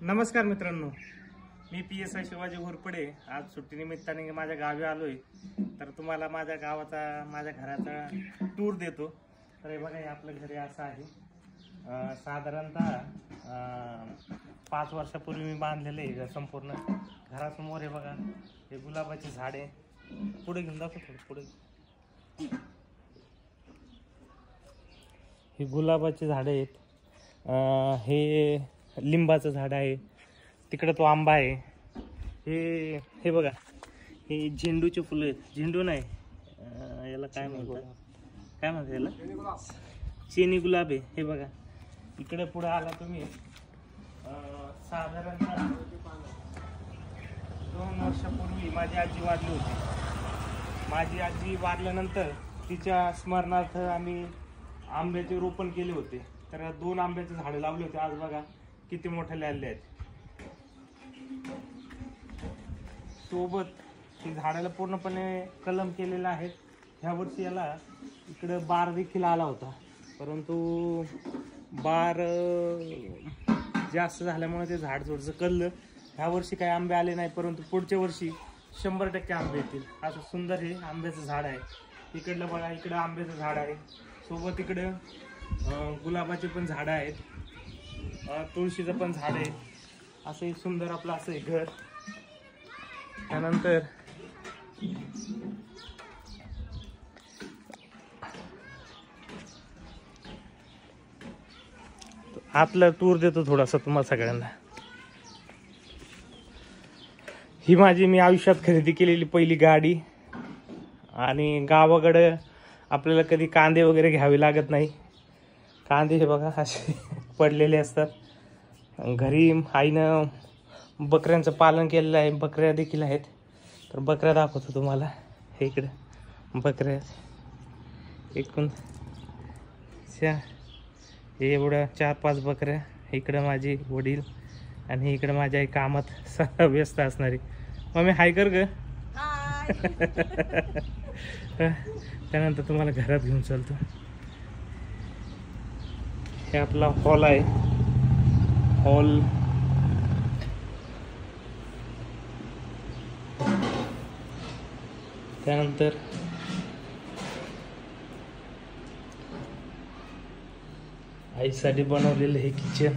नमस्कार मित्रांनो, मी PSI शिवाजी घोरपडे आज सुट्टीनिमित्ताने माझ्या गावी आलोय. तर तुम्हाला माझ्या गावाचा माझ्या घराचा टूर देतो. तर हे बघा, हे आपलं घर असं आहे. साधारणतः 5 वर्षापूर्वी मी बांधलेले आहे संपूर्ण. घरासमोर हे बघा, हे गुलाबाचे झाड आहे. पुढे घेऊन जातो थोडं पुढे. हे गुलाबाचे झाडे आहेत. हे लिंबाचं झाड आहे. तिकडे तो आंबा आहे. हे बघा, हे झेंडूचे फुलं आहेत. झेंडू नाही, याला काय म्हणतात याला चेनी गुलाब आहे. हे बघा, इकडे पुढे आला तुम्ही साधारणतः 2 वर्षापूर्वी माझी आजी वारली होती. माझी आजी वारल्यानंतर तिच्या स्मरणार्थ आम्ही आंब्याचे रोपण केले होते. तर 2 आंब्याचे झाडे लावले होते. आज बघा किती मोठे आले आहेत. सोबत ही झाडाला पूर्णपणे कलम केलेला आहे. ह्या वर्षी याला इकडे बार देखील आला होता, परंतु बार जास्त झाल्यामुळे ते झाड थोडंसं कललं. ह्या वर्षी काही आंबे आले नाही, परंतु पुढच्या वर्षी 100% आंबे येतील. असं सुंदर हे आंब्याचं झाड आहे. इकडलं बघा, इकडं आंब्याचं झाड आहे. सोबत इकडं गुलाबाचे पण झाडं आहेत. तुळशीचं पण झाड आहे. असं एक सुंदर आपलं असं आहे घर. त्यानंतर आतला टूर देतो थोडासा तुम्हाला सगळ्यांना. ही माझी मी आयुष्यात खरेदी केलेली पहिली गाडी. आणि गावाकडे आपल्याला कधी कांदे वगैरे घ्यावे लागत नाही. कांदे हे बघा असे पडलेले असतात. घरी आईनं बकऱ्यांचं पालन केलेलं आहे. बकऱ्या देखील आहेत. तर बकऱ्या दाखवतो तुम्हाला. हे इकडे बकऱ्या एकूण हे एवढ्या 4-5 बकऱ्या. इकडं माझी वडील आणि इकडं माझ्या आई कामात व्यस्त असणारी. मग हाय कर ग. त्यानंतर तुम्हाला घरात घेऊन चालतो. हे आपला हॉल आहे. हॉल त्यानंतर आईसाठी बनवलेलं हे किचन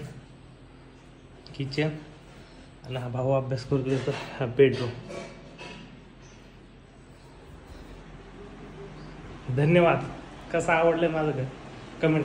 आणि हा भाऊ अभ्यास करू देतो. हा बेडरूम. धन्यवाद. कसं आवडलं माझं घर कमेंट